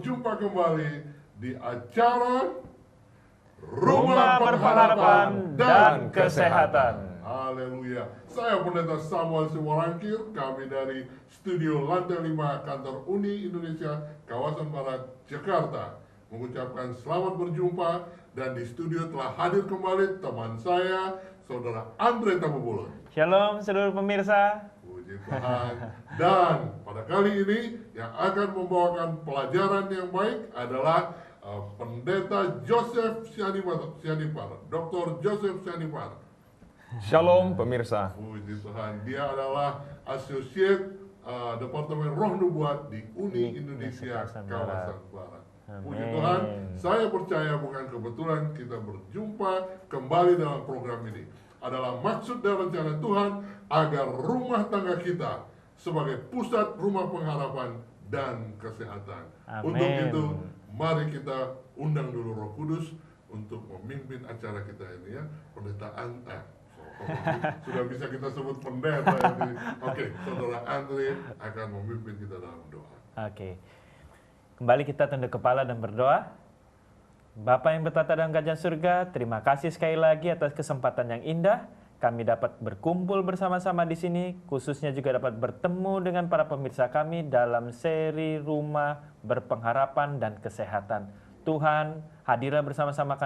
berjumpa kembali di acara Rumah Berpengharapan dan Kesehatan. Haleluya. Saya Pendeta Samuel Siwarangkir, kami dari Studio Lantai 5 Kantor Uni Indonesia, Kawasan Barat, Jakarta, mengucapkan selamat berjumpa, dan di studio telah hadir kembali teman saya, Saudara Andre Tambubolon. Shalom seluruh pemirsa. Puji Tuhan. Dan pada kali ini yang akan membawakan pelajaran yang baik adalah Pendeta Joseph Sianipar, Dr. Joseph Sianipar. Shalom pemirsa. Puji Tuhan. Dia adalah Associate Departemen Roh Nubuat di Uni Indonesia Kawasan Barat. Puji Tuhan. Saya percaya bukan kebetulan kita berjumpa kembali dalam program ini. Adalah maksud dan rencana Tuhan agar rumah tangga kita sebagai pusat rumah pengharapan dan kesehatan. Amen. Untuk itu, mari kita undang dulu Roh Kudus untuk memimpin acara kita ini ya. Pendeta sudah bisa kita sebut pendeta ini. Oke, Saudara Andre akan memimpin kita dalam doa. Oke. Kembali kita tunduk kepala dan berdoa. Bapa yang bertata dalam kerajaan surga, terima kasih sekali lagi atas kesempatan yang indah. Kami dapat berkumpul bersama-sama di sini, khususnya juga dapat bertemu dengan para pemirsa kami dalam seri Rumah Berpengharapan dan Kesehatan. Tuhan, hadirlah bersama-sama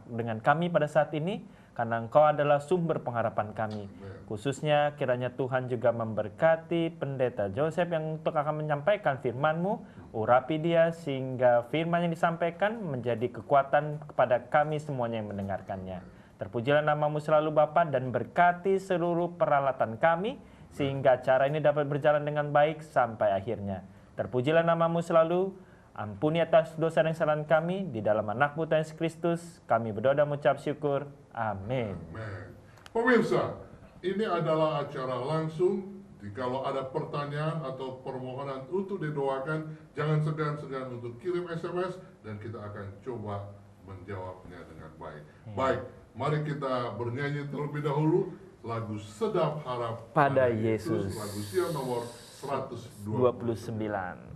dengan kami pada saat ini, karena Engkau adalah sumber pengharapan kami. Khususnya kiranya Tuhan juga memberkati Pendeta Joseph yang untuk akan menyampaikan firman-Mu. Urapi dia sehingga firman yang disampaikan menjadi kekuatan kepada kami semuanya yang mendengarkannya. Terpujilah nama-Mu selalu Bapa, dan berkati seluruh peralatan kami sehingga acara ini dapat berjalan dengan baik sampai akhirnya. Terpujilah nama-Mu selalu. Ampuni atas dosa dan kesalahan kami, di dalam anak-Mu Tuhan Yesus Kristus kami berdoa dan mengucap syukur. Amin. Amin. Pemirsa, ini adalah acara langsung. Jikalau ada pertanyaan atau permohonan untuk didoakan, jangan segan-segan untuk kirim SMS dan kita akan coba menjawabnya dengan baik. Baik, mari kita bernyanyi terlebih dahulu lagu Sedap Harap Pada Yesus. Lagu Sion nomor 129.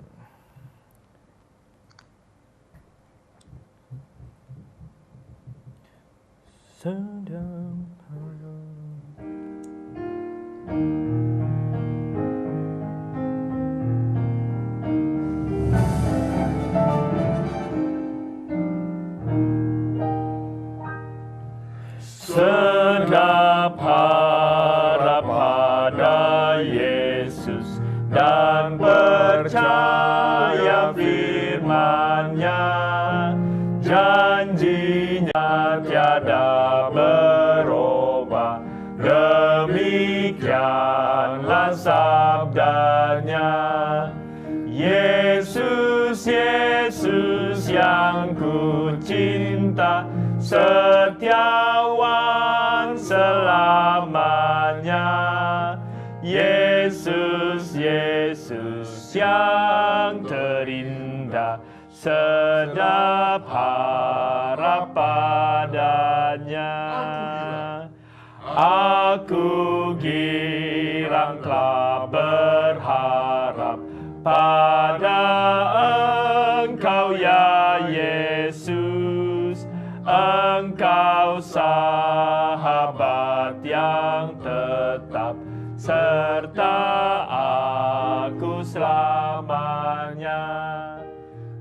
Sedap harap pada Yesus dan percaya firman-Nya, janjinya tiada berubah, demikianlah sabdanya. Yesus, Yesus yang ku cinta, setiawan selamanya. Yesus, Yesus yang terindah, sedap harap padanya. Aku girang telah berharap pada Engkau ya Yesus. Engkau sahabat yang tetap serta aku selamanya.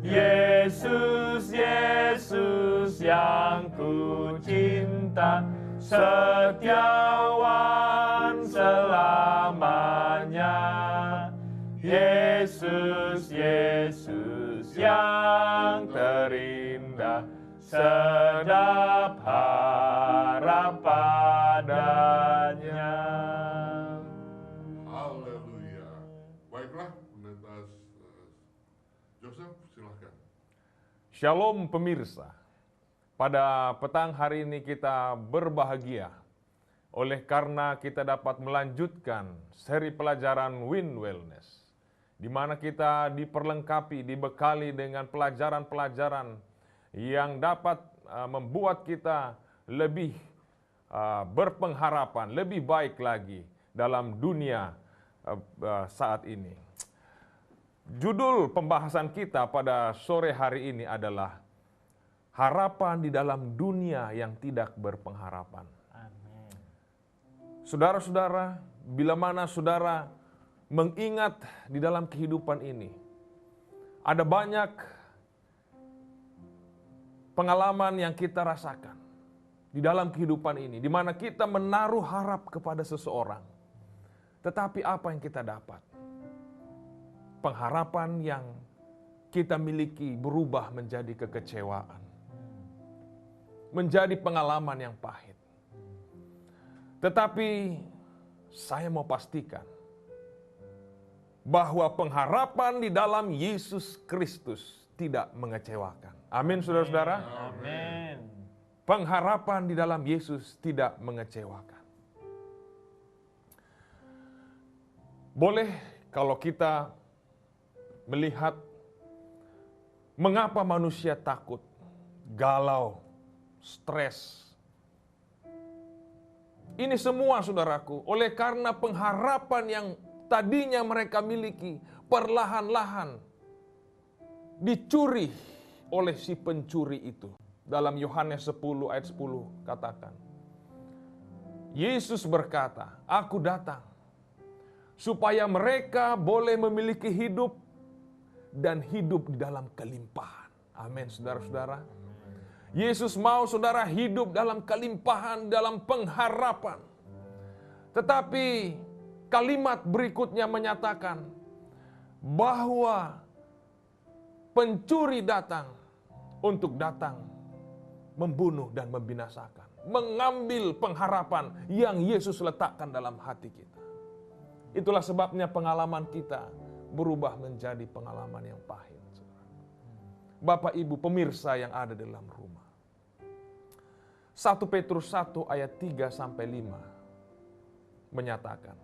Yesus, Yesus yang ku cinta, setiawan selamanya. Yesus, Yesus yang terindah, sedap harap padanya. Haleluya. Baiklah, Pendeta Joseph, silahkan. Shalom pemirsa. Pada petang hari ini kita berbahagia oleh karena kita dapat melanjutkan seri pelajaran Win Wellness, di mana kita diperlengkapi, dibekali dengan pelajaran-pelajaran yang dapat membuat kita lebih berpengharapan, lebih baik lagi dalam dunia saat ini. Judul pembahasan kita pada sore hari ini adalah harapan di dalam dunia yang tidak berpengharapan. Amin. Saudara-saudara, bila mana saudara mengingat di dalam kehidupan ini, ada banyak pengalaman yang kita rasakan di dalam kehidupan ini, di mana kita menaruh harap kepada seseorang. Tetapi apa yang kita dapat? Pengharapan yang kita miliki berubah menjadi kekecewaan. Menjadi pengalaman yang pahit. Tetapi saya mau pastikan bahwa pengharapan di dalam Yesus Kristus tidak mengecewakan. Amin, saudara-saudara. Amin. Pengharapan di dalam Yesus tidak mengecewakan. Boleh kalau kita melihat mengapa manusia takut, galau, stres. Ini semua, saudaraku, oleh karena pengharapan yang tadinya mereka miliki perlahan-lahan dicuri oleh si pencuri itu. Dalam Yohanes 10 ayat 10 katakan, Yesus berkata, "Aku datang supaya mereka boleh memiliki hidup dan hidup di dalam kelimpahan." Amin, saudara-saudara. Yesus mau saudara hidup dalam kelimpahan, dalam pengharapan. Tetapi kalimat berikutnya menyatakan bahwa pencuri datang untuk datang membunuh dan membinasakan, mengambil pengharapan yang Yesus letakkan dalam hati kita. Itulah sebabnya pengalaman kita berubah menjadi pengalaman yang pahit. Bapak Ibu pemirsa yang ada dalam rumah. 1 Petrus 1 ayat 3 sampai 5 menyatakan,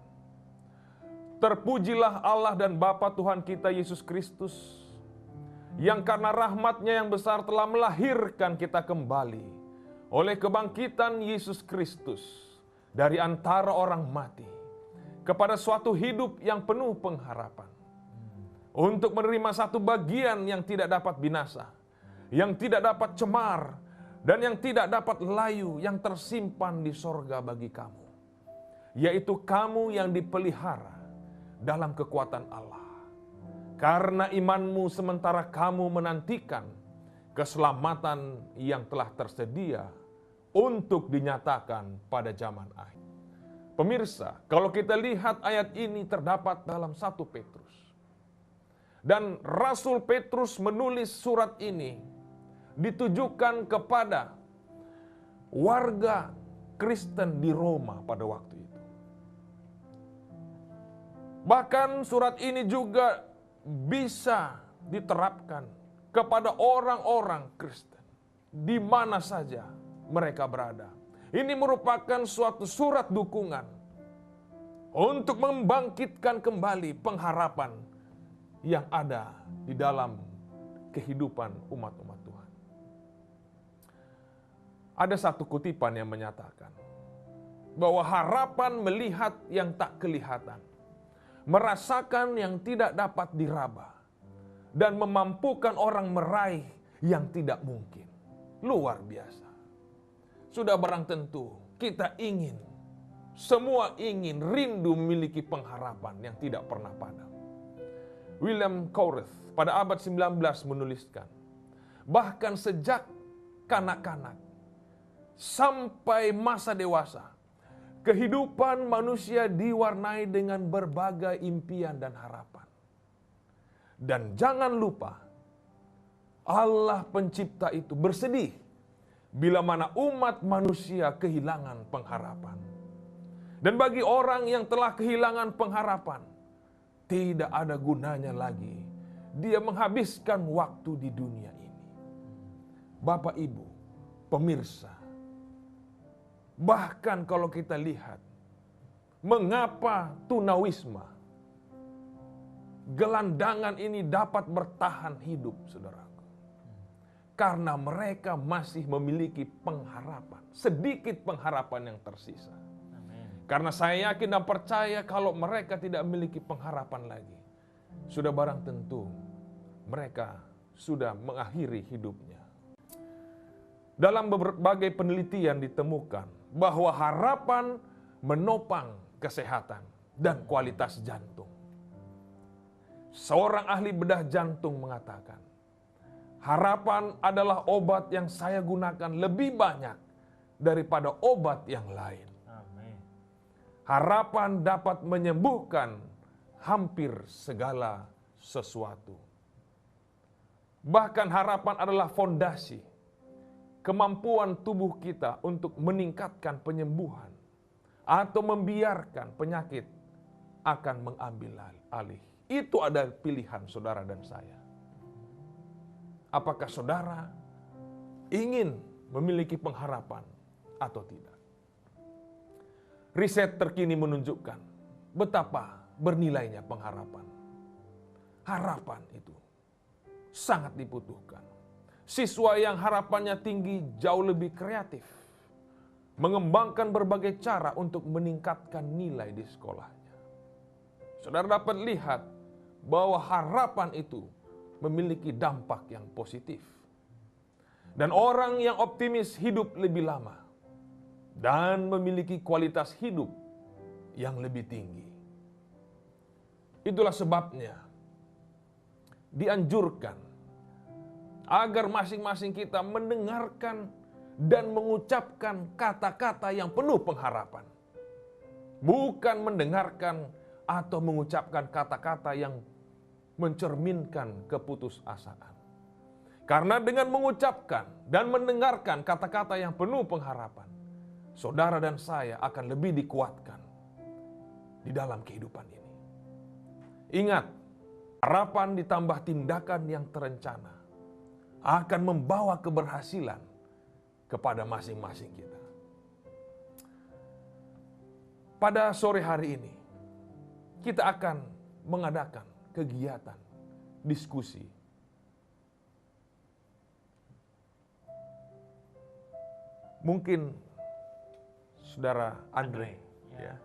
"Terpujilah Allah dan Bapa Tuhan kita Yesus Kristus, yang karena rahmat-Nya yang besar telah melahirkan kita kembali oleh kebangkitan Yesus Kristus dari antara orang mati kepada suatu hidup yang penuh pengharapan, untuk menerima satu bagian yang tidak dapat binasa, yang tidak dapat cemar, dan yang tidak dapat layu, yang tersimpan di sorga bagi kamu, yaitu kamu yang dipelihara dalam kekuatan Allah, karena imanmu sementara kamu menantikan keselamatan yang telah tersedia untuk dinyatakan pada zaman akhir." Pemirsa, kalau kita lihat ayat ini terdapat dalam 1 Petrus. Dan Rasul Petrus menulis surat ini ditujukan kepada warga Kristen di Roma pada waktu itu. Bahkan surat ini juga bisa diterapkan kepada orang-orang Kristen di mana saja mereka berada. Ini merupakan suatu surat dukungan untuk membangkitkan kembali pengharapan yang ada di dalam kehidupan umat-umat Tuhan. Ada satu kutipan yang menyatakan bahwa harapan melihat yang tak kelihatan, merasakan yang tidak dapat diraba, dan memampukan orang meraih yang tidak mungkin. Luar biasa. Sudah barang tentu kita ingin, semua ingin, rindu memiliki pengharapan yang tidak pernah padam. William Cowreth pada abad 19 menuliskan, bahkan sejak kanak-kanak sampai masa dewasa, kehidupan manusia diwarnai dengan berbagai impian dan harapan. Dan jangan lupa, Allah pencipta itu bersedih bila mana umat manusia kehilangan pengharapan. Dan bagi orang yang telah kehilangan pengharapan, tidak ada gunanya lagi dia menghabiskan waktu di dunia ini. Bapak Ibu, pemirsa, bahkan kalau kita lihat mengapa tunawisma, gelandangan ini dapat bertahan hidup, saudaraku. Karena mereka masih memiliki pengharapan, sedikit pengharapan yang tersisa. Karena saya yakin dan percaya kalau mereka tidak memiliki pengharapan lagi, sudah barang tentu mereka sudah mengakhiri hidupnya. Dalam berbagai penelitian ditemukan bahwa harapan menopang kesehatan dan kualitas jantung. Seorang ahli bedah jantung mengatakan, harapan adalah obat yang saya gunakan lebih banyak daripada obat yang lain. Amin. Harapan dapat menyembuhkan hampir segala sesuatu. Bahkan harapan adalah fondasi kemampuan tubuh kita untuk meningkatkan penyembuhan atau membiarkan penyakit akan mengambil alih. Itu ada pilihan saudara dan saya. Apakah saudara ingin memiliki pengharapan atau tidak? Riset terkini menunjukkan betapa bernilainya pengharapan. Harapan itu sangat dibutuhkan. Siswa yang harapannya tinggi jauh lebih kreatif, mengembangkan berbagai cara untuk meningkatkan nilai di sekolahnya. Saudara dapat lihat bahwa harapan itu memiliki dampak yang positif. Dan orang yang optimis hidup lebih lama dan memiliki kualitas hidup yang lebih tinggi. Itulah sebabnya dianjurkan agar masing-masing kita mendengarkan dan mengucapkan kata-kata yang penuh pengharapan. Bukan mendengarkan atau mengucapkan kata-kata yang mencerminkan keputusasaan. Karena dengan mengucapkan dan mendengarkan kata-kata yang penuh pengharapan, saudara dan saya akan lebih dikuatkan di dalam kehidupan ini. Ingat, harapan ditambah tindakan yang terencana akan membawa keberhasilan kepada masing-masing kita. Pada sore hari ini, kita akan mengadakan kegiatan diskusi. Mungkin saudara Andre ya,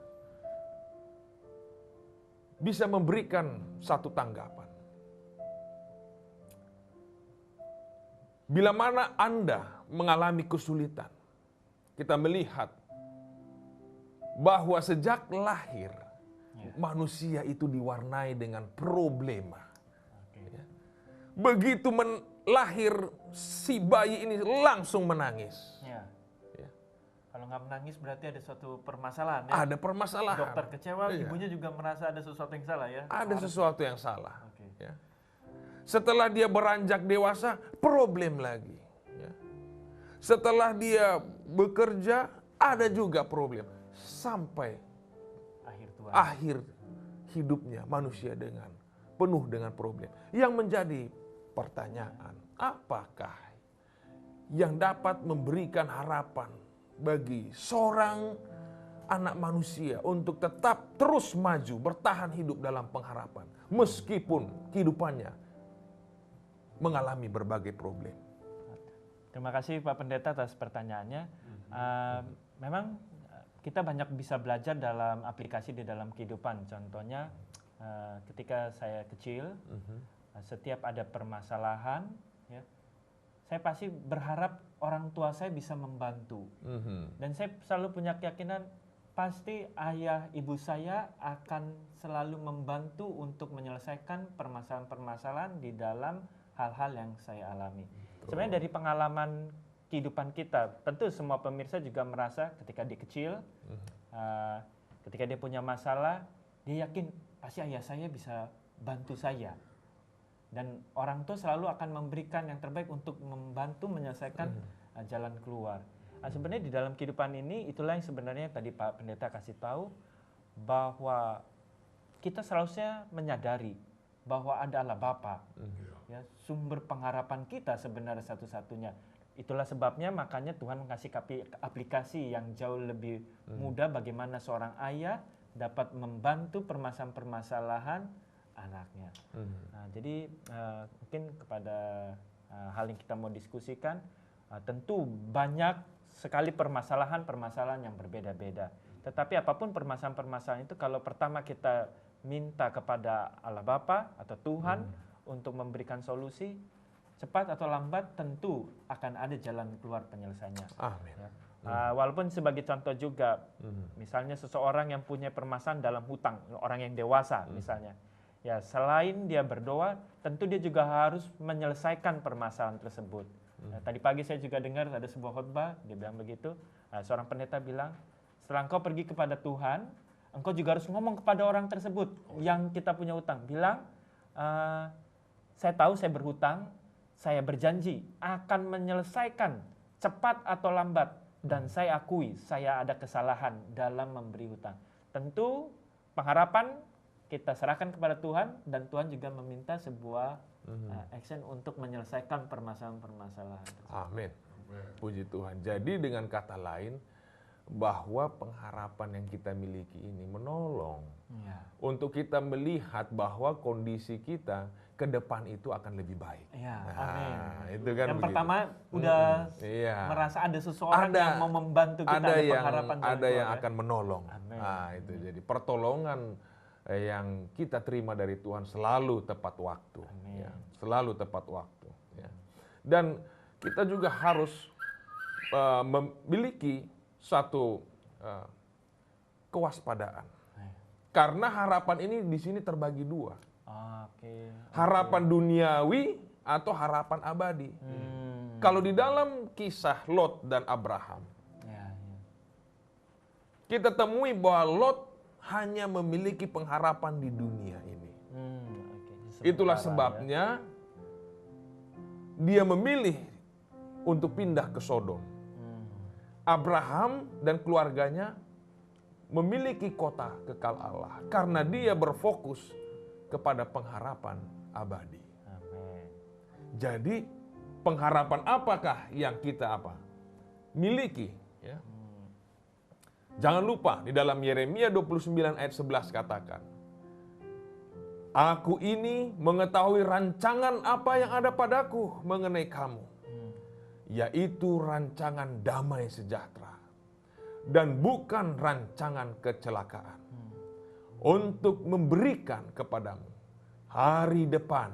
bisa memberikan satu tanggapan. Bila mana Anda mengalami kesulitan, kita melihat bahwa sejak lahir manusia itu diwarnai dengan problema. Ya. Begitu lahir si bayi ini langsung menangis. Ya. Ya. Kalau nggak menangis berarti ada suatu permasalahan. Ya? Ada permasalahan. Dokter kecewa, Iya. ibunya juga merasa ada sesuatu yang salah ya. Ada sesuatu yang salah. Oke. Ya. Setelah dia beranjak dewasa, problem lagi. Ya. Setelah dia bekerja, ada juga problem. Sampai akhir hidupnya manusia penuh dengan problem. Yang menjadi pertanyaan, apakah yang dapat memberikan harapan bagi seorang anak manusia untuk tetap terus maju, bertahan hidup dalam pengharapan, meskipun kehidupannya mengalami berbagai problem? Terima kasih Pak Pendeta atas pertanyaannya. Memang kita banyak bisa belajar dalam aplikasi di dalam kehidupan. Contohnya ketika saya kecil, setiap ada permasalahan, ya, saya pasti berharap orang tua saya bisa membantu. Dan saya selalu punya keyakinan pasti ayah ibu saya akan selalu membantu untuk menyelesaikan permasalahan-permasalahan di dalam hal-hal yang saya alami. Sebenarnya dari pengalaman kehidupan kita, tentu semua pemirsa juga merasa ketika dia kecil, ketika dia punya masalah, dia yakin pasti ayah saya bisa bantu saya. Dan orang tua selalu akan memberikan yang terbaik untuk membantu menyelesaikan jalan keluar. Sebenarnya di dalam kehidupan ini, itulah yang sebenarnya tadi Pak Pendeta kasih tahu, bahwa kita seharusnya menyadari bahwa ada Allah Bapa, ya, sumber pengharapan kita sebenarnya satu-satunya. Itulah sebabnya makanya Tuhan mengasih aplikasi yang jauh lebih mudah bagaimana seorang ayah dapat membantu permasalahan-permasalahan anaknya. Nah, jadi mungkin kepada hal yang kita mau diskusikan, tentu banyak sekali permasalahan-permasalahan yang berbeda-beda. Tetapi apapun permasalahan-permasalahan itu, kalau pertama kita minta kepada Allah Bapa atau Tuhan untuk memberikan solusi, cepat atau lambat tentu akan ada jalan keluar penyelesaiannya. Amin. Ya. Walaupun sebagai contoh juga, misalnya seseorang yang punya permasalahan dalam hutang, orang yang dewasa misalnya, ya selain dia berdoa, tentu dia juga harus menyelesaikan permasalahan tersebut. Tadi pagi saya juga dengar ada sebuah khotbah, dia bilang begitu, seorang pendeta bilang, setelah engkau pergi kepada Tuhan, engkau juga harus ngomong kepada orang tersebut yang kita punya hutang. Bilang, saya tahu saya berhutang, saya berjanji akan menyelesaikan cepat atau lambat. Dan saya akui saya ada kesalahan dalam memberi hutang. Tentu pengharapan kita serahkan kepada Tuhan, dan Tuhan juga meminta sebuah action untuk menyelesaikan permasalahan-permasalahan. Amin. Puji Tuhan. Jadi dengan kata lain, bahwa pengharapan yang kita miliki ini menolong untuk kita melihat bahwa kondisi kita ke depan itu akan lebih baik. Amin. Itu kan yang begitu. Pertama udah merasa ada seseorang yang mau membantu kita, ada pengharapan ada yang Tuhan, akan menolong. Amin. Itu jadi pertolongan yang kita terima dari Tuhan selalu tepat waktu. Amin. Selalu tepat waktu. Dan kita juga harus memiliki satu kewaspadaan. Karena harapan ini di sini terbagi dua. Harapan duniawi atau harapan abadi. Kalau di dalam kisah Lot dan Abraham, kita temui bahwa Lot hanya memiliki pengharapan di dunia ini. Itulah sebabnya dia memilih untuk pindah ke Sodom. Abraham dan keluarganya memiliki kota kekal Allah karena dia berfokus kepada pengharapan abadi. Amin. Jadi pengharapan apakah yang kita miliki? Ya. Jangan lupa di dalam Yeremia 29 ayat 11 katakan, Aku ini mengetahui rancangan apa yang ada padaku mengenai kamu, yaitu rancangan damai sejahtera dan bukan rancangan kecelakaan, untuk memberikan kepadamu hari depan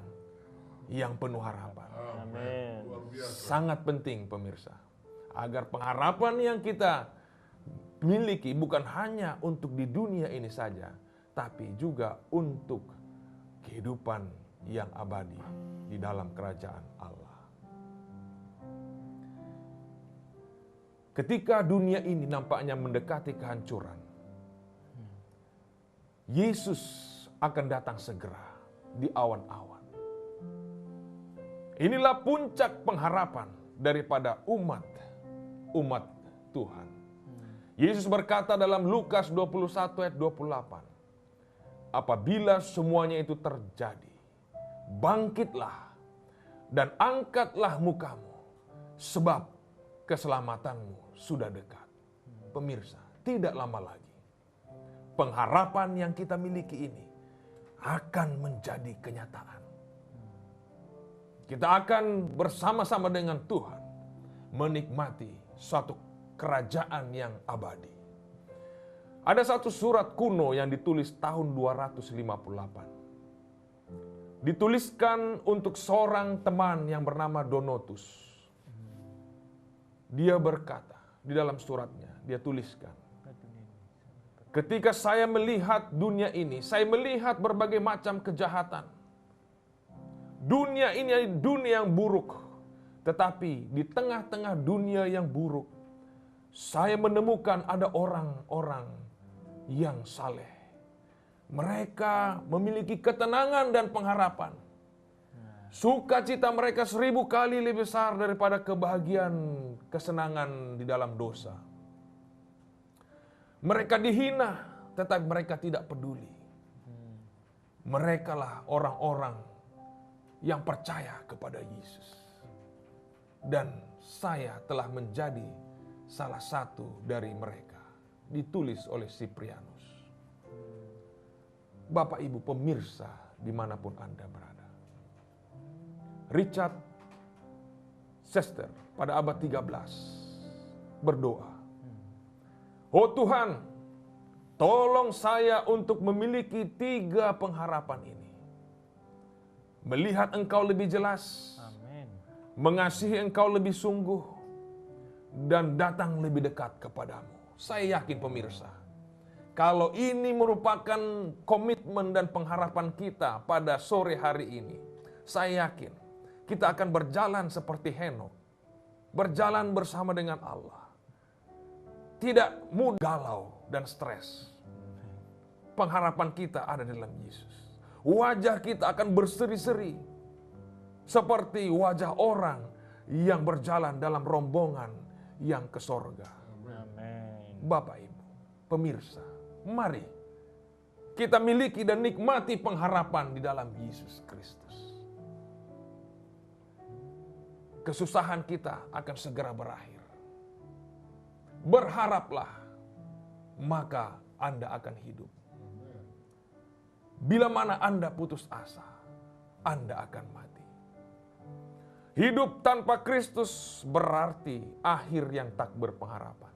yang penuh harapan. Amin. Sangat penting pemirsa, agar pengharapan yang kita miliki bukan hanya untuk di dunia ini saja, tapi juga untuk kehidupan yang abadi di dalam kerajaan Allah. Ketika dunia ini nampaknya mendekati kehancuran, Yesus akan datang segera di awan-awan. Inilah puncak pengharapan daripada umat Tuhan. Yesus berkata dalam Lukas 21 ayat 28, apabila semuanya itu terjadi, bangkitlah dan angkatlah mukamu, sebab keselamatanmu sudah dekat. Pemirsa, tidak lama lagi pengharapan yang kita miliki ini akan menjadi kenyataan. Kita akan bersama-sama dengan Tuhan menikmati suatu kerajaan yang abadi. Ada satu surat kuno yang ditulis tahun 258. Dituliskan untuk seorang teman yang bernama Donotus. Dia berkata di dalam suratnya, dia tuliskan, ketika saya melihat dunia ini, saya melihat berbagai macam kejahatan. Dunia ini adalah dunia yang buruk. Tetapi di tengah-tengah dunia yang buruk, saya menemukan ada orang-orang yang saleh. Mereka memiliki ketenangan dan pengharapan. Sukacita mereka 1000 kali lebih besar daripada kebahagiaan, kesenangan di dalam dosa. Mereka dihina, tetapi mereka tidak peduli. Merekalah orang-orang yang percaya kepada Yesus. Dan saya telah menjadi salah satu dari mereka. Ditulis oleh Siprianus. Bapak Ibu pemirsa dimanapun Anda berada. Richard Sester pada abad 13 berdoa, oh Tuhan, Tolong saya untuk memiliki 3 pengharapan ini. Melihat Engkau lebih jelas, Amin. mengasihi Engkau lebih sungguh, dan datang lebih dekat kepadamu. Saya yakin pemirsa, kalau ini merupakan komitmen dan pengharapan kita pada sore hari ini, saya yakin kita akan berjalan seperti Henokh, berjalan bersama dengan Allah. Tidak mudah galau dan stres. Pengharapan kita ada dalam Yesus. Wajah kita akan berseri-seri seperti wajah orang yang berjalan dalam rombongan yang ke sorga. Amin. Bapak Ibu, pemirsa, mari kita miliki dan nikmati pengharapan di dalam Yesus Kristus. Kesusahan kita akan segera berakhir. Berharaplah, maka Anda akan hidup. Bila mana Anda putus asa, Anda akan mati. Hidup tanpa Kristus berarti akhir yang tak berpengharapan.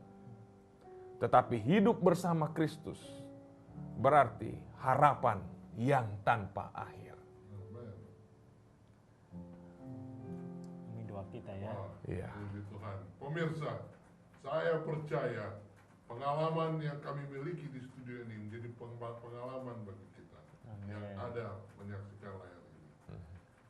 Tetapi hidup bersama Kristus berarti harapan yang tanpa akhir. Ini doa kita ya. Iya. Puji Tuhan. Pemirsa, saya percaya pengalaman yang kami miliki di studio ini menjadi pengalaman bagi kita yang ada menyaksikan layar ini.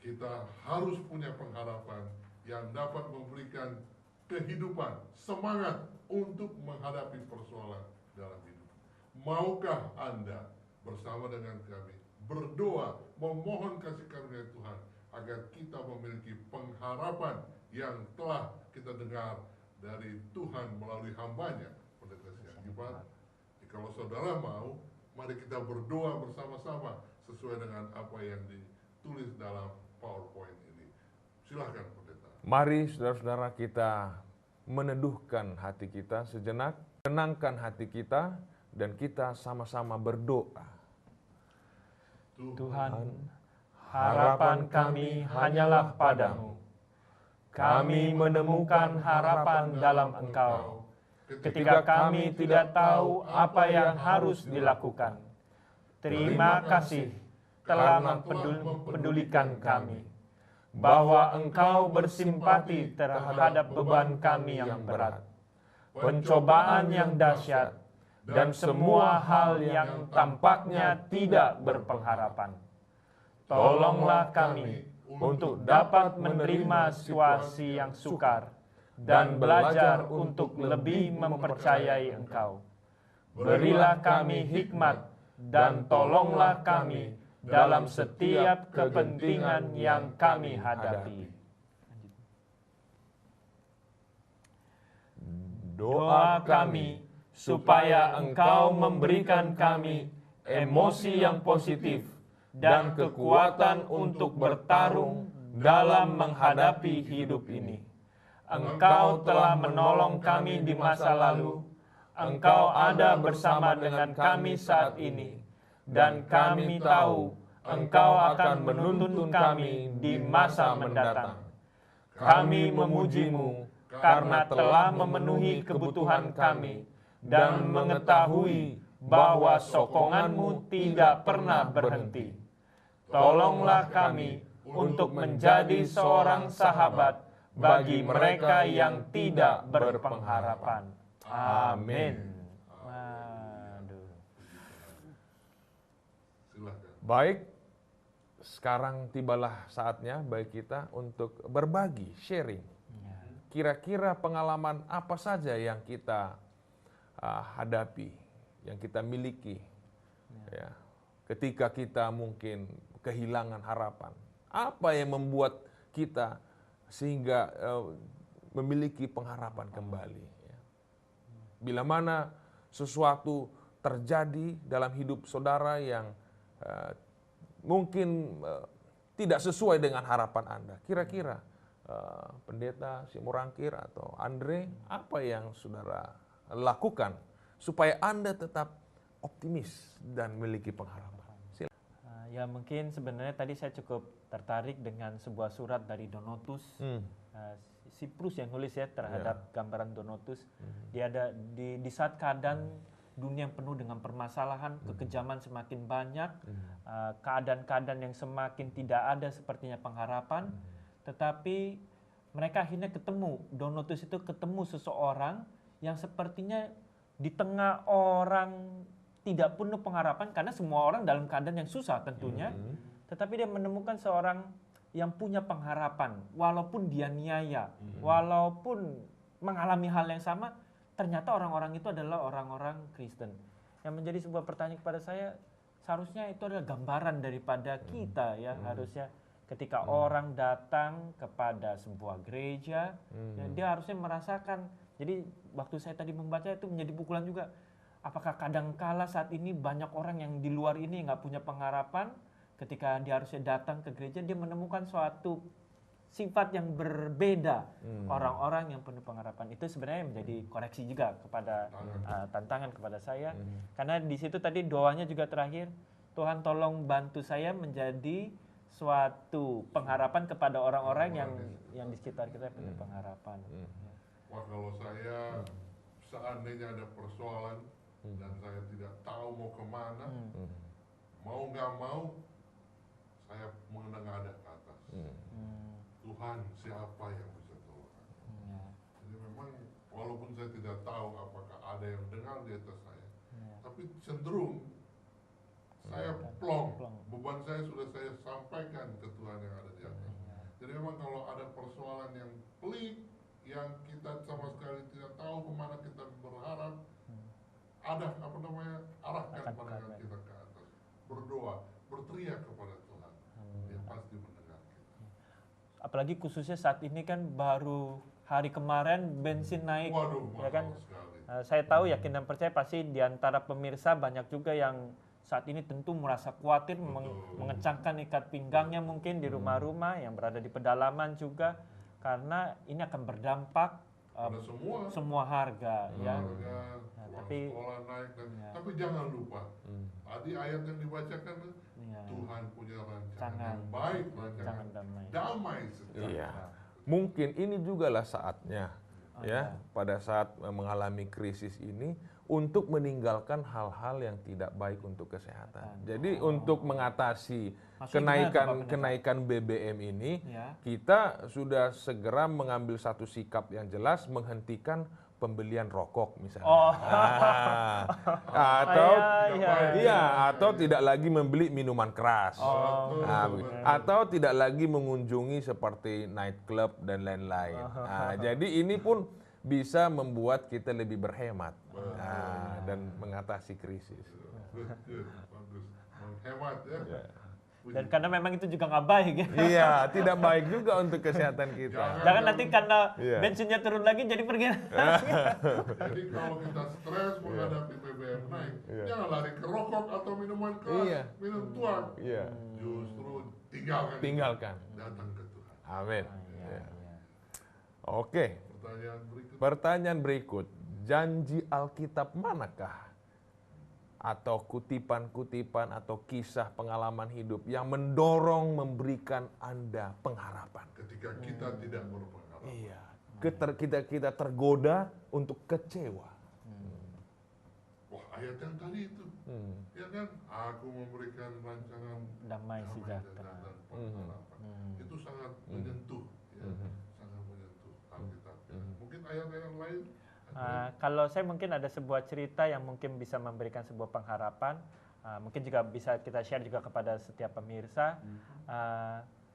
Kita harus punya pengharapan yang dapat memberikan kehidupan, semangat untuk menghadapi persoalan dalam hidup. Maukah Anda bersama dengan kami berdoa, memohon kasih karunia Tuhan agar kita memiliki pengharapan yang telah kita dengar dari Tuhan melalui hambanya, Pendeta Siagibat. Kalau saudara mau, mari kita berdoa bersama-sama sesuai dengan apa yang ditulis dalam PowerPoint ini. Silahkan, Pendeta. Mari saudara-saudara kita meneduhkan hati kita sejenak, tenangkan hati kita, dan kita sama-sama berdoa. Tuhan, harapan kami hanyalah padamu. Kami menemukan harapan dalam Engkau. Ketika kami tidak tahu apa yang harus dilakukan. Terima kasih telah mempedulikan kami. Bahwa Engkau bersimpati terhadap beban kami yang berat. Pencobaan yang dahsyat. Dan semua hal yang tampaknya tidak berpengharapan. Tolonglah kami untuk dapat menerima situasi yang sukar dan belajar untuk lebih mempercayai Engkau. Berilah kami hikmat dan tolonglah kami dalam setiap kepentingan yang kami hadapi. Doa kami supaya Engkau memberikan kami emosi yang positif dan kekuatan untuk bertarung dalam menghadapi hidup ini. Engkau telah menolong kami di masa lalu. Engkau ada bersama dengan kami saat ini. Dan kami tahu Engkau akan menuntun kami di masa mendatang. Kami memuji-Mu karena telah memenuhi kebutuhan kami dan mengetahui bahwa sokongan-Mu tidak pernah berhenti. Tolonglah kami untuk menjadi seorang sahabat bagi mereka yang tidak berpengharapan. Amin. Waduh. Silahkan. Baik, sekarang tibalah saatnya bagi kita untuk berbagi, sharing. Kira-kira pengalaman apa saja yang kita hadapi, yang kita miliki, ya, ketika kita mungkin kehilangan harapan. Apa yang membuat kita sehingga memiliki pengharapan kembali? Ya. Bila mana sesuatu terjadi dalam hidup saudara yang mungkin tidak sesuai dengan harapan Anda, kira-kira Pendeta Simorangkir atau Andre, apa yang saudara lakukan supaya Anda tetap optimis dan memiliki pengharapan? Ya mungkin sebenarnya tadi saya cukup tertarik dengan sebuah surat dari Donatus, Siprus yang nulis ya terhadap gambaran Donatus. Dia ada di saat keadaan dunia yang penuh dengan permasalahan, kekejaman semakin banyak, keadaan-keadaan yang semakin tidak ada sepertinya pengharapan, tetapi mereka akhirnya ketemu, Donatus itu ketemu seseorang yang sepertinya di tengah orang tidak penuh pengharapan, karena semua orang dalam keadaan yang susah tentunya, tetapi dia menemukan seorang yang punya pengharapan, walaupun dia niaya, walaupun mengalami hal yang sama, ternyata orang-orang itu adalah orang-orang Kristen. Yang menjadi sebuah pertanyaan kepada saya, seharusnya itu adalah gambaran daripada kita ya, harusnya ketika orang datang kepada sebuah gereja, ya, dia harusnya merasakan. Jadi waktu saya tadi membaca itu menjadi pukulan juga. Apakah kadangkala saat ini banyak orang yang di luar ini nggak punya pengharapan, ketika dia harusnya datang ke gereja, dia menemukan suatu sifat yang berbeda, orang-orang yang penuh pengharapan. Itu sebenarnya menjadi koreksi juga kepada tantangan kepada saya, karena di situ tadi doanya juga terakhir, Tuhan tolong bantu saya menjadi suatu pengharapan kepada orang-orang yang di sekitar kita penuh pengharapan. Wah, kalau saya seandainya ada persoalan dan saya tidak tahu mau kemana, mau nggak mau saya menengadah ke atas. Tuhan, siapa yang bisa tolong aku? Jadi memang walaupun saya tidak tahu apakah ada yang dengar di atas saya, tapi cenderung saya plong, beban saya sudah saya sampaikan ke Tuhan yang ada di atas. Jadi memang kalau ada persoalan yang pelik, yang kita sama sekali tidak tahu kemana kita berharap, ada arahkan pandangan kita ke atas, berdoa, berteriak kepada Tuhan, Dia pasti mendengar kita. Apalagi khususnya saat ini kan baru hari kemarin bensin naik. Waduh, ya kan? sekali. Saya tahu, yakin dan percaya pasti di antara pemirsa banyak juga yang saat ini tentu merasa khawatir, mengencangkan ikat pinggangnya mungkin di rumah-rumah, yang berada di pedalaman juga, karena ini akan berdampak Pada semua harga, ya. Tapi sekolah naik tapi jangan lupa tadi ayat yang dibacakan, Tuhan punya rancangan yang baik, rancangan damai sejahtera. Iya. Mungkin ini jugalah saatnya pada saat mengalami krisis ini untuk meninggalkan hal-hal yang tidak baik untuk kesehatan. Jadi untuk mengatasi kenaikan BBM ini, kita sudah segera mengambil satu sikap yang jelas, menghentikan pembelian rokok misalnya. Atau tidak lagi membeli minuman keras. Atau tidak lagi mengunjungi seperti nightclub dan lain-lain. Jadi ini pun bisa membuat kita lebih berhemat dan mengatasi krisis. Bagus, menghemat ya. Dan karena memang itu juga nggak baik ya. Iya, tidak baik juga untuk kesehatan kita. Jangan nanti karena bensinnya turun lagi jadi pergi. Jadi kalau kita stres menghadapi BBM naik, jangan lari ke rokok atau minuman keras, minum tuak. Justru tinggalkan. Datang ke Tuhan. Amin. Oke. Pertanyaan berikut. Janji Alkitab manakah? Atau kutipan-kutipan atau kisah pengalaman hidup yang mendorong memberikan Anda pengharapan. Ketika kita tidak berpengharapan. Iya. Kita tergoda untuk kecewa. Wah, ayat yang tadi itu. Ya kan? Aku memberikan rancangan damai sejahtera dan pengharapan. Itu sangat menyentuh. Ya. Sangat menyentuh Alkitab. Mungkin ayat-ayat lain. Kalau saya mungkin ada sebuah cerita yang mungkin bisa memberikan sebuah pengharapan, mungkin juga bisa kita share juga kepada setiap pemirsa.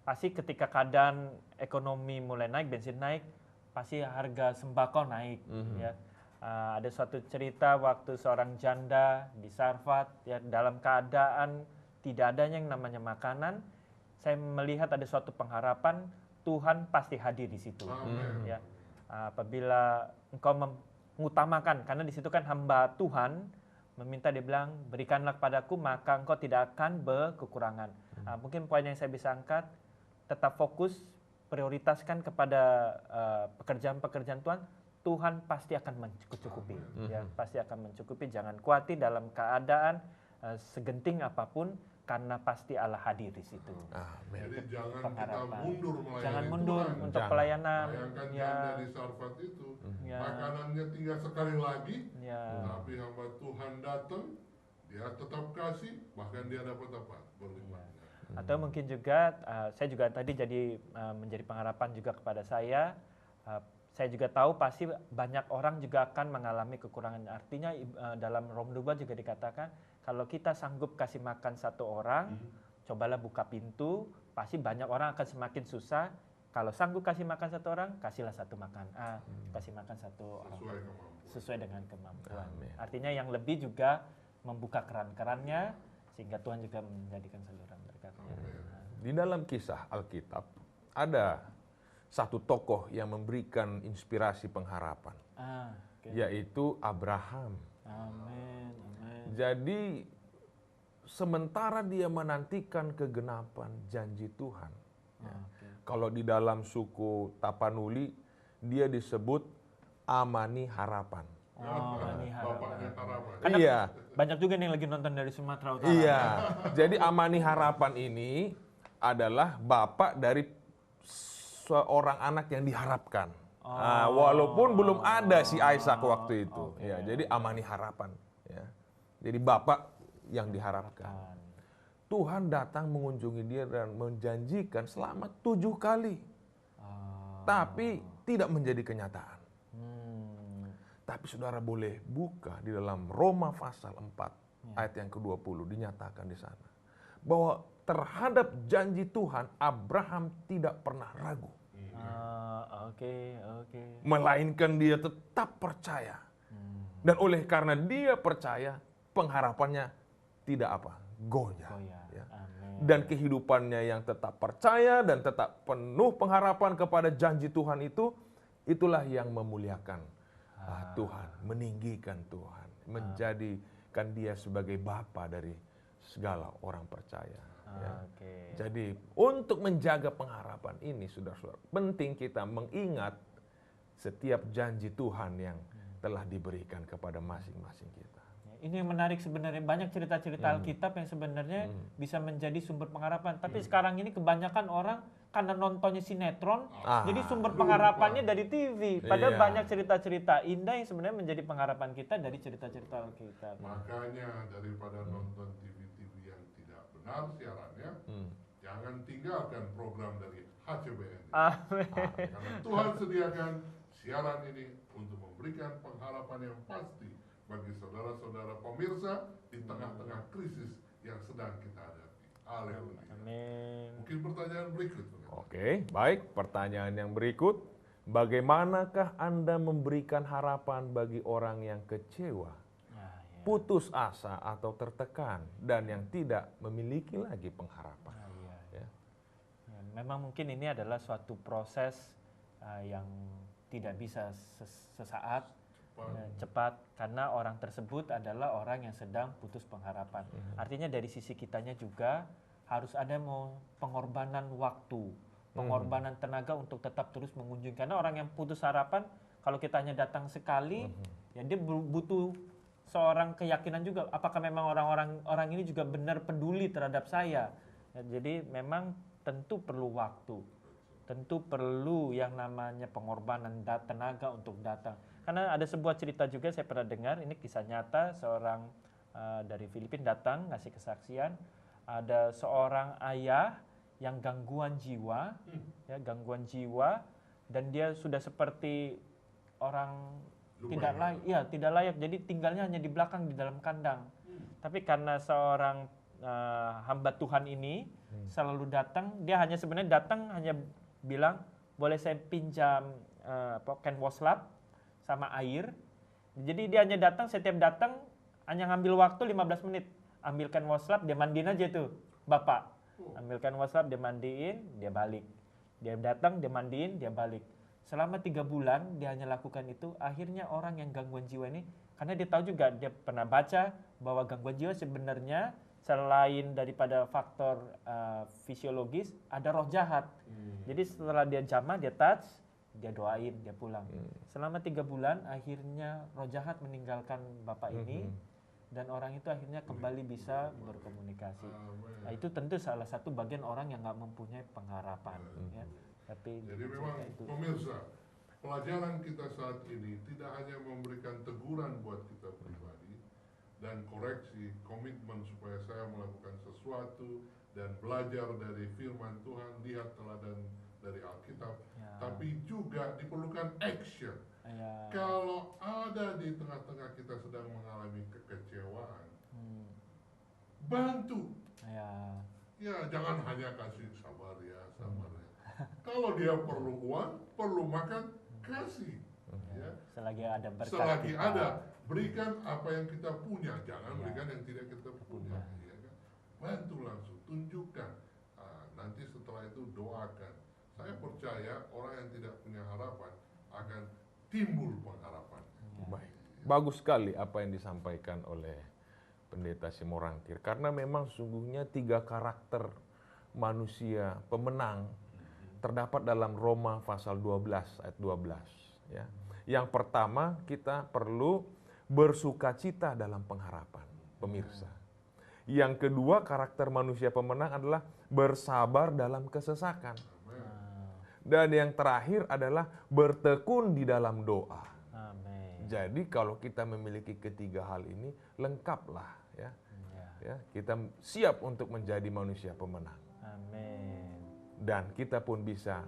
Pasti ketika keadaan ekonomi mulai naik, bensin naik, pasti harga sembako naik. Ya. Ada suatu cerita waktu seorang janda di Sarfat, ya, dalam keadaan tidak adanya yang namanya makanan, saya melihat ada suatu pengharapan, Tuhan pasti hadir di situ. Ya. Apabila engkau mengutamakan, karena di situ kan hamba Tuhan meminta, dia bilang, berikanlah kepadaku maka engkau tidak akan berkekurangan. Mungkin poin yang saya bisa angkat, tetap fokus, prioritaskan kepada pekerjaan-pekerjaan Tuhan, Tuhan pasti akan mencukupi. Ya, pasti akan mencukupi. Jangan khawatir dalam keadaan segenting apapun, karena pasti Allah hadir di situ. Amin. Jadi jangan kita Pengharapan. mundur melayani Jangan mundur Tuhan. untuk Jangan. pelayanan. Bayangkan Ya, janda di Sarfat itu, Ya. makanannya tinggal sekali lagi, ya. tapi hamba Tuhan datang, dia tetap kasih, bahkan dia dapat apa? Berlimpahnya. Atau mungkin juga saya juga tadi jadi menjadi pengharapan juga kepada saya. Saya juga tahu pasti banyak orang juga akan mengalami kekurangan. Artinya dalam Rom 2 juga dikatakan kalau kita sanggup kasih makan satu orang, cobalah buka pintu, pasti banyak orang akan semakin susah. Kalau sanggup kasih makan satu orang, kasihlah satu makan. Kasih makan satu orang Sesuai kemampuan. sesuai dengan kemampuan. Amin. Artinya yang lebih juga membuka keran-kerannya sehingga Tuhan juga menjadikan saluran berkatnya. Di dalam kisah Alkitab ada satu tokoh yang memberikan inspirasi pengharapan, Oke. yaitu Abraham. Amin, amin. Jadi sementara dia menantikan kegenapan janji Tuhan, ya, Oke. kalau di dalam suku Tapanuli dia disebut Amani Harapan. Amani Harapan. Bapaknya harapan. Karena Iya, banyak juga nih yang lagi nonton dari Sumatera Utara. iya. Jadi Amani Harapan ini adalah bapak dari seorang anak yang diharapkan. Walaupun belum ada si Isaac waktu itu. Oke. Ya, jadi Amani Harapan. Ya. Jadi bapak yang diharapkan. Tuhan datang mengunjungi dia dan menjanjikan selama 7 kali. Tapi tidak menjadi kenyataan. Tapi saudara boleh buka di dalam Roma pasal 4 ayat yang ke-20 dinyatakan di sana. Bahwa terhadap janji Tuhan Abraham tidak pernah ragu. Oke. Melainkan dia tetap percaya. Dan oleh karena dia percaya, pengharapannya tidak apa? Goyah. Ya. Amin. Dan kehidupannya yang tetap percaya dan tetap penuh pengharapan kepada janji Tuhan itu, itulah yang memuliakan Tuhan, meninggikan Tuhan, menjadikan dia sebagai bapa dari segala orang percaya. Ya. Oke. Jadi untuk menjaga pengharapan ini, saudara-saudara, penting kita mengingat setiap janji Tuhan yang telah diberikan kepada masing-masing kita. Ini yang menarik sebenarnya, banyak cerita-cerita Alkitab yang sebenarnya bisa menjadi sumber pengharapan. Tapi sekarang ini kebanyakan orang karena nontonnya sinetron, jadi sumber pengharapannya dari TV. Padahal Iya. banyak cerita-cerita indah yang sebenarnya menjadi pengharapan kita dari cerita-cerita Alkitab. Makanya daripada nonton TV-TV yang tidak benar siarannya, jangan tinggalkan program dari HCBN. Karena Tuhan sediakan siaran ini untuk memberikan pengharapan yang pasti bagi saudara-saudara pemirsa di tengah-tengah krisis yang sedang kita hadapi. Haleluya. Amin. Mungkin pertanyaan berikut. Oke, baik. Pertanyaan yang berikut, bagaimanakah Anda memberikan harapan bagi orang yang kecewa, putus asa atau tertekan, dan yang tidak memiliki lagi pengharapan? Ya. Ya, memang mungkin ini adalah suatu proses yang tidak bisa sesaat, cepat, karena orang tersebut adalah orang yang sedang putus pengharapan. Artinya dari sisi kitanya juga harus ada pengorbanan waktu, pengorbanan tenaga untuk tetap terus mengunjungi. Karena orang yang putus harapan, kalau kita hanya datang sekali, ya dia butuh seorang keyakinan juga. Apakah memang orang ini juga benar peduli terhadap saya? Ya, jadi memang tentu perlu waktu, tentu perlu yang namanya pengorbanan tenaga untuk datang. Karena ada sebuah cerita juga saya pernah dengar, ini kisah nyata, seorang dari Filipina datang ngasih kesaksian, ada seorang ayah yang gangguan jiwa, ya gangguan jiwa, dan dia sudah seperti orang tidak layak, jadi tinggalnya hanya di belakang di dalam kandang. Tapi karena seorang hamba Tuhan ini selalu datang, dia hanya sebenarnya datang hanya bilang, boleh saya pinjam can waslap sama air. Jadi dia hanya datang, setiap datang hanya ngambil waktu 15 menit. Ambilkan waslap, dia mandiin aja tuh, Bapak. Ambilkan waslap, dia mandiin, dia balik. Dia datang, dia mandiin, dia balik. Selama 3 bulan dia hanya lakukan itu. Akhirnya orang yang gangguan jiwa ini, karena dia tahu juga, dia pernah baca bahwa gangguan jiwa sebenarnya selain daripada faktor fisiologis, ada roh jahat. Jadi setelah dia jamah, dia touch, dia doain, dia pulang. Selama 3 bulan, akhirnya roh jahat meninggalkan bapak ini. dan orang itu akhirnya kembali bisa berkomunikasi. Amin. Nah, itu tentu salah satu bagian orang yang nggak mempunyai pengharapan, ya. Tapi Jadi memang pemirsa, pelajaran kita saat ini tidak hanya memberikan teguran buat kita pribadi dan koreksi, komitmen supaya saya melakukan sesuatu dan belajar dari firman Tuhan, lihat teladan dari Alkitab, Ya. tapi juga diperlukan action. ya, Kalau ada di tengah-tengah kita sedang mengalami kekecewaan, bantu. ya, Ya, jangan hanya kasih sabar ya, sabar ya. Kalau dia perlu uang, perlu makan, kasih. Ya. selagi ada berkat Selagi kita. ada, berikan apa yang kita punya, jangan Ya. berikan yang tidak kita punya. Ya kan? Bantu langsung, tunjukkan. Nanti setelah itu doakan. Saya percaya orang yang tidak punya harapan akan timbul pengharapan. Baik. Bagus sekali apa yang disampaikan oleh Pendeta Simorangkir. Karena memang sungguhnya 3 karakter manusia pemenang terdapat dalam Roma pasal 12 ayat 12. Ya. Yang pertama, kita perlu bersukacita dalam pengharapan, pemirsa. Yang kedua, karakter manusia pemenang adalah bersabar dalam kesesakan. Dan yang terakhir adalah bertekun di dalam doa. Amin. Jadi kalau kita memiliki ketiga hal ini, lengkaplah ya. Ya, kita siap untuk menjadi manusia pemenang. Amin. Dan kita pun bisa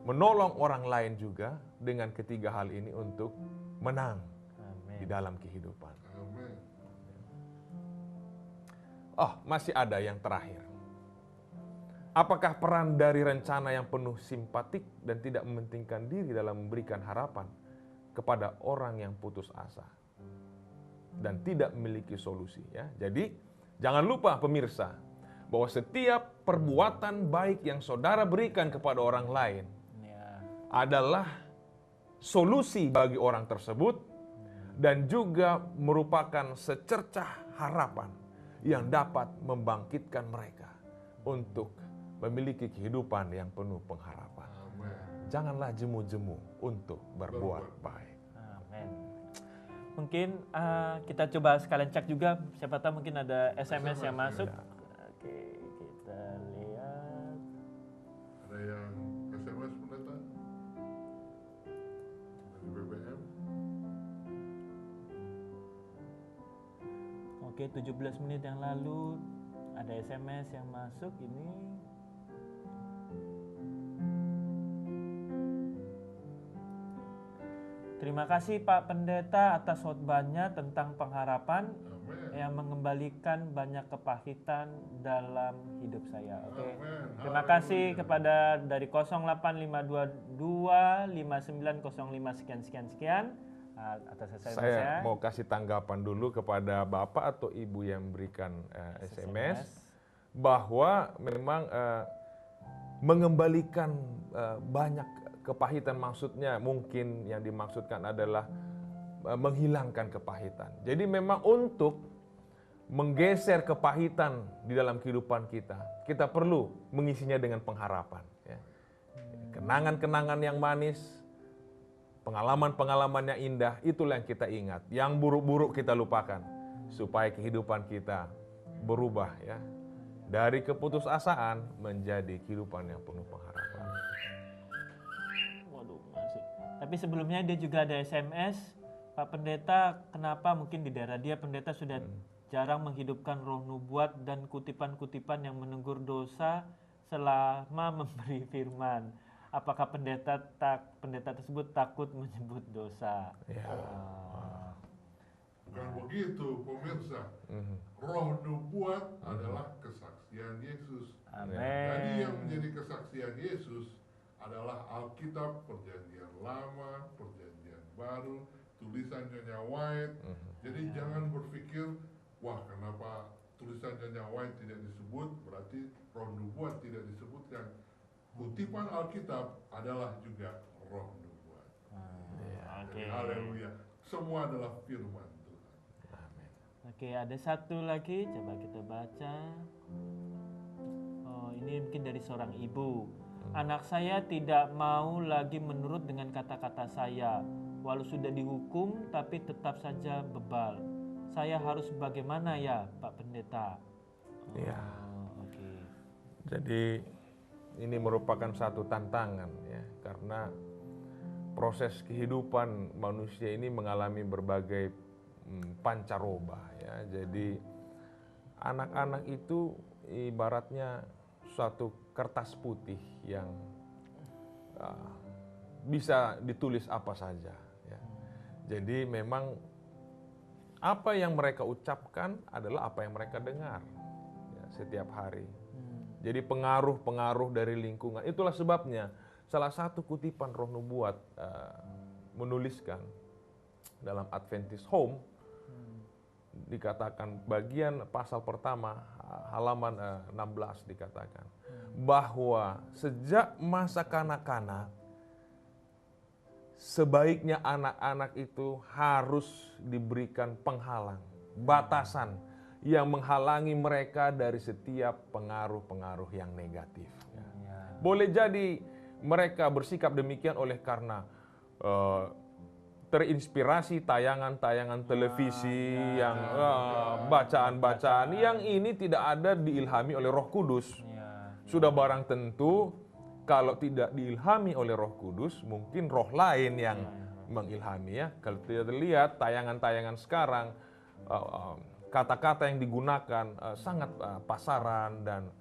menolong orang lain juga dengan ketiga hal ini untuk menang Amin. di dalam kehidupan. Amin. Oh, masih ada yang terakhir. Apakah peran dari rencana yang penuh simpatik dan tidak mementingkan diri dalam memberikan harapan kepada orang yang putus asa dan tidak memiliki solusi ya. Jadi, jangan lupa pemirsa bahwa setiap perbuatan baik yang saudara berikan kepada orang lain Ya. adalah solusi bagi orang tersebut dan juga merupakan secercah harapan yang dapat membangkitkan mereka untuk memiliki kehidupan yang penuh pengharapan. Amin. Janganlah jemu-jemu untuk berbuat baik. Amin. Mungkin kita coba sekalian cek juga, siapa tahu mungkin ada SMS yang masuk. Oke, kita lihat. Ada yang SMS pendeta? Dari BBM? Oke, 17 menit yang lalu ada SMS yang masuk ini. Terima kasih Pak Pendeta atas khotbahnya tentang pengharapan Amin. yang mengembalikan banyak kepahitan dalam hidup saya. Oke. Amin. Terima kasih kepada dari 085225905 sekian atas Saya mau kasih tanggapan dulu kepada Bapak atau Ibu yang memberikan SMS bahwa memang mengembalikan banyak kepahitan, maksudnya mungkin yang dimaksudkan adalah menghilangkan kepahitan. Jadi memang untuk menggeser kepahitan di dalam kehidupan kita, kita perlu mengisinya dengan pengharapan. Ya. Kenangan-kenangan yang manis, pengalaman-pengalaman yang indah, itulah yang kita ingat. Yang buruk-buruk kita lupakan, supaya kehidupan kita berubah ya, dari keputusasaan menjadi kehidupan yang penuh pengharapan. Waduh, masih. Tapi sebelumnya dia juga ada SMS, Pak Pendeta, kenapa mungkin di daerah dia Pendeta sudah jarang menghidupkan roh nubuat dan kutipan-kutipan yang menegur dosa selama memberi firman. Apakah pendeta tersebut takut menyebut dosa? Ya. Bukan begitu, pemirsa. Roh nubuat adalah kesaksian Yesus. Amin. Jadi yang menjadi kesaksian Yesus adalah Alkitab, Perjanjian Lama, Perjanjian Baru, tulisan Nyonya White. Jadi jangan berpikir, wah kenapa tulisan Nyonya White tidak disebut, berarti roh nubuat tidak disebutkan. Kutipan Alkitab adalah juga roh nubuat. Oke. Haleluya. Semua adalah firman Tuhan. Oke, ada satu lagi, coba kita baca. Oh, ini mungkin dari seorang ibu. Anak saya tidak mau lagi menurut dengan kata-kata saya. Walau sudah dihukum, tapi tetap saja bebal. saya harus bagaimana ya Pak Pendeta? Ya. Oke. Jadi ini merupakan satu tantangan ya, karena proses kehidupan manusia ini mengalami berbagai pancaroba ya. Jadi anak-anak itu ibaratnya suatu kertas putih yang bisa ditulis apa saja ya. Jadi memang apa yang mereka ucapkan adalah apa yang mereka dengar ya, setiap hari. Jadi pengaruh-pengaruh dari lingkungan. Itulah sebabnya salah satu kutipan Roh Nubuat menuliskan dalam Adventist Home, dikatakan bagian pasal pertama halaman 16 dikatakan bahwa sejak masa kanak-kanak sebaiknya anak-anak itu harus diberikan penghalang, batasan yang menghalangi mereka dari setiap pengaruh-pengaruh yang negatif. Boleh jadi mereka bersikap demikian oleh karena terinspirasi tayangan-tayangan televisi yang bacaan-bacaan yang ini tidak ada diilhami oleh Roh Kudus. Sudah barang tentu kalau tidak diilhami oleh Roh Kudus, mungkin roh lain yang mengilhami ya. Kalau tidak lihat tayangan-tayangan sekarang, kata-kata yang digunakan sangat pasaran dan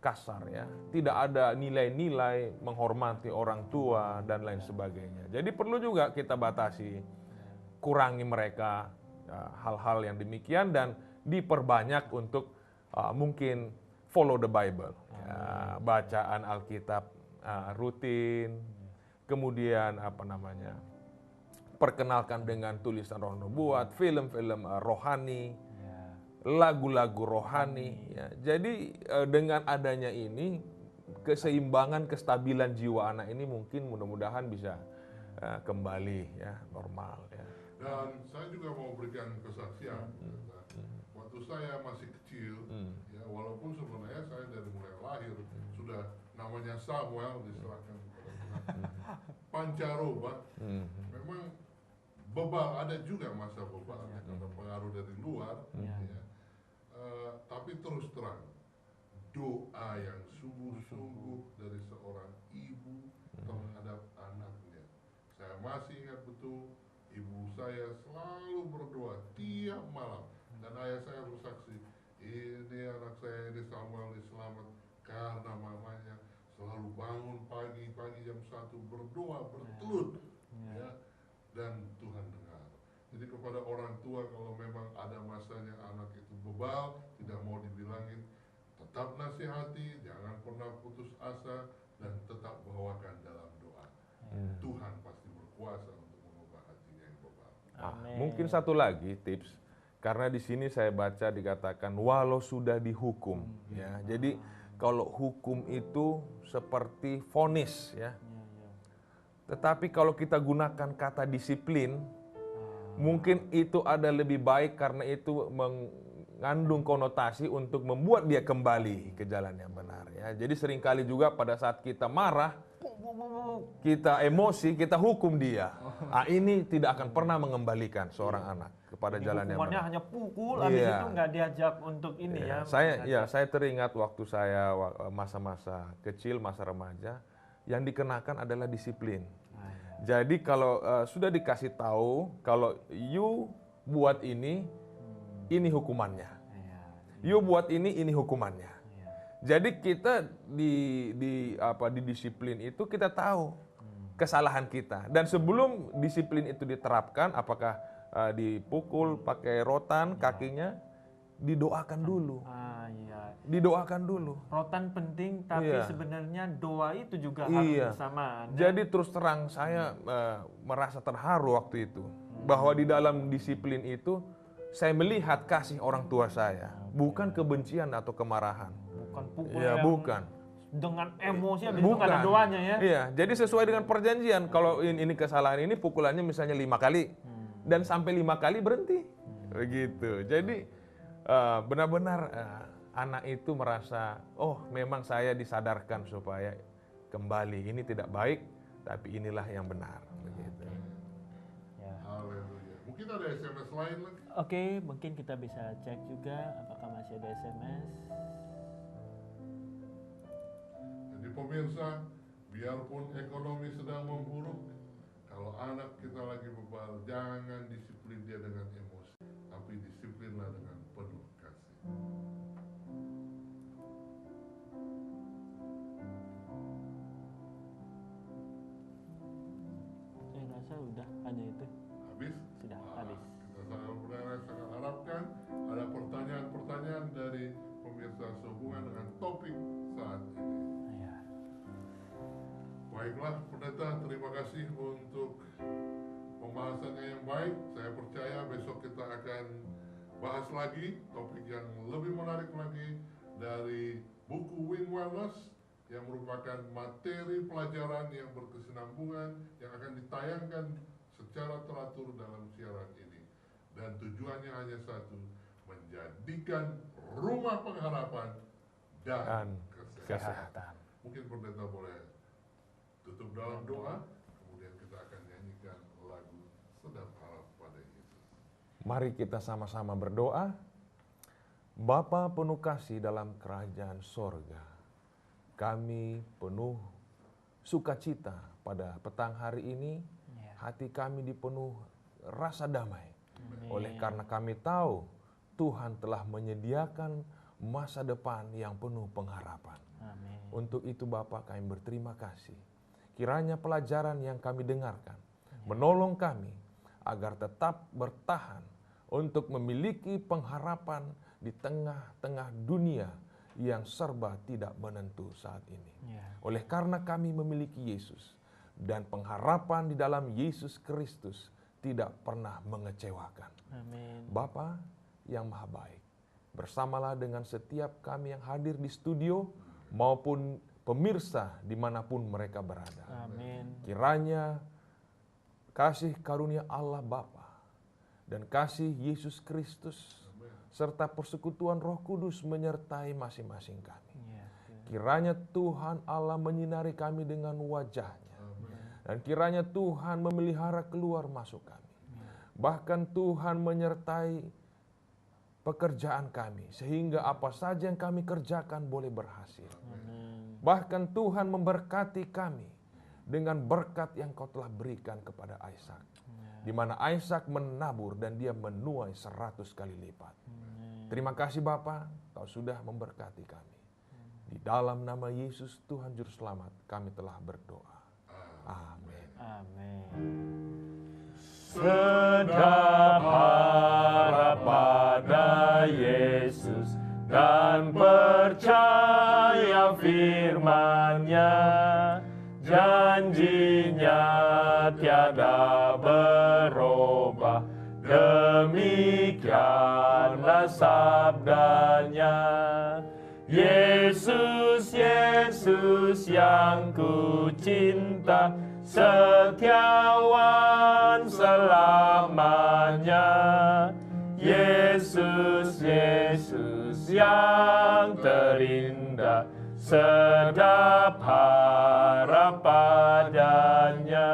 kasar ya. Tidak ada nilai-nilai menghormati orang tua dan lain sebagainya. Jadi perlu juga kita batasi, kurangi mereka hal-hal yang demikian dan diperbanyak untuk mungkin follow the Bible. Ya, bacaan Alkitab rutin, kemudian perkenalkan dengan tulisan Roh Nubuat, film-film rohani, lagu-lagu rohani. Ya. Jadi dengan adanya ini keseimbangan, kestabilan jiwa anak ini mungkin mudah-mudahan bisa kembali ya normal. Ya. Dan saya juga mau berikan kesaksian. Waktu saya masih kecil, ya walaupun sebenarnya saya dari mulai lahir sudah namanya Samuel diserahkan kepada Tuhan. Pancaroba, memang bebal, ada juga masa bebal karena pengaruh dari luar. Ya. Tapi terus terang, doa yang sungguh-sungguh dari seorang ibu terhadap anaknya. Saya masih ingat betul, ibu saya selalu berdoa tiap malam. Dan ayah saya bersaksi, ini anak saya, ini Samuel diselamat karena mamanya selalu bangun pagi-pagi jam 1 berdoa bertelut. Ya, dan Tuhan dengar. Jadi kepada orang tua, kalau memang ada masanya anak itu bebal, tidak mau dibilangin, tetap nasihati, jangan pernah putus asa, dan tetap bawakan dalam doa. Tuhan pasti berkuasa untuk mengubah hatinya yang bebal. Mungkin satu lagi tips, karena di sini saya baca dikatakan walau sudah dihukum. Ya, jadi kalau hukum itu seperti vonis ya. Tetapi kalau kita gunakan kata disiplin, mungkin itu ada lebih baik karena itu mengandung konotasi untuk membuat dia kembali ke jalan yang benar ya. Jadi seringkali juga pada saat kita marah, kita emosi, kita hukum dia. Ini tidak akan pernah mengembalikan seorang anak kepada jalan yang benar. Hukumannya hanya pukul, habis itu nggak diajak untuk ini ya. Saya teringat waktu saya masa-masa kecil, masa remaja, yang dikenakan adalah disiplin. Jadi kalau sudah dikasih tahu kalau you buat ini hukumannya. You buat ini hukumannya. Jadi kita di disiplin itu kita tahu kesalahan kita. Dan sebelum disiplin itu diterapkan, apakah dipukul pakai rotan kakinya, didoakan dulu. Didoakan dulu. Rotan penting, tapi sebenarnya doa itu juga harus bersamaan. Jadi terus terang saya merasa terharu waktu itu bahwa di dalam disiplin itu saya melihat kasih orang tua saya, bukan kebencian atau kemarahan. Bukan pukul bukan. Dengan emosi, habis itu nggak ada doanya ya. Iya, jadi sesuai dengan perjanjian, kalau ini kesalahan ini pukulannya misalnya 5 kali dan sampai 5 kali berhenti. Begitu. Jadi benar-benar anak itu merasa, oh memang saya disadarkan supaya kembali, ini tidak baik, tapi inilah yang benar. Begitu. Haleluya. Mungkin kita ada SMS lain lagi? Oke, mungkin kita bisa cek juga apakah masih ada SMS. Jadi pemirsa, biarpun ekonomi sedang memburuk, kalau anak kita lagi bebal, jangan disiplin dia dengan emosi, tapi disiplinlah dengan penuh kasih. Saya rasa udah hanya itu. Habis? Sudah Nah, habis. Kita sangat harapkan ada pertanyaan-pertanyaan dari pemirsa sehubungan dengan topik saat ini. Ya. Baiklah pendeta, terima kasih untuk pembahasannya yang baik. Saya percaya besok kita akan bahas lagi topik yang lebih menarik lagi dari buku Win Wellness yang merupakan materi pelajaran yang berkesinambungan yang akan ditayangkan secara teratur dalam siaran ini. Dan tujuannya hanya satu, menjadikan rumah pengharapan dan kesehatan. Mungkin pendeta boleh tutup dalam doa, kemudian kita akan nyanyikan lagu Sedap Harap pada Yesus. Mari kita sama-sama berdoa. Bapa penuh kasih dalam kerajaan sorga, kami penuh sukacita pada petang hari ini. Hati kami dipenuh rasa damai. Oleh karena kami tahu Tuhan telah menyediakan masa depan yang penuh pengharapan. Amin. Untuk itu Bapa kami berterima kasih. Kiranya pelajaran yang kami dengarkan menolong kami agar tetap bertahan untuk memiliki pengharapan di tengah-tengah dunia yang serba tidak menentu saat ini. Oleh karena kami memiliki Yesus dan pengharapan di dalam Yesus Kristus tidak pernah mengecewakan. Amin. Bapa yang maha baik, bersamalah dengan setiap kami yang hadir di studio maupun pemirsa dimanapun mereka berada. Amin. Kiranya kasih karunia Allah Bapa dan kasih Yesus Kristus serta persekutuan Roh Kudus menyertai masing-masing kami. Kiranya Tuhan Allah menyinari kami dengan wajah-Nya. Dan kiranya Tuhan memelihara keluar masuk kami. Bahkan Tuhan menyertai pekerjaan kami, sehingga apa saja yang kami kerjakan boleh berhasil. Bahkan Tuhan memberkati kami dengan berkat yang Kau telah berikan kepada Ishak. Di mana Ishak menabur dan dia menuai 100 kali lipat. Terima kasih Bapa, Kau sudah memberkati kami. Di dalam nama Yesus Tuhan Juru Selamat kami telah berdoa. Amin. Amin. Sedap harap pada Yesus dan percaya firman-Nya, janjinya tiada berubah, demikianlah sabdanya. Yesus, Yesus yang ku cinta, setiawan selamanya. Yesus, Yesus yang terindah, sedap harap padanya.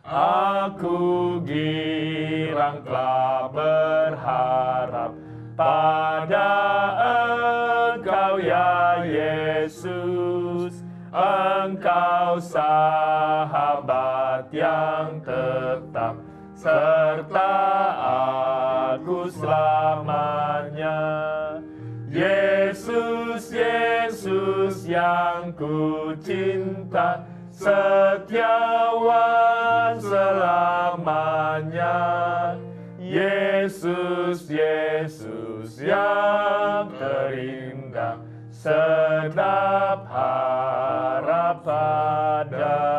Aku girang telah berharap pada Engkau ya Yesus. Engkau sahabat yang tetap serta aku selamanya. Yesus, Yesus yang ku cinta, setiawan selamanya. Yesus, Yesus yang terindah, sedap harap pada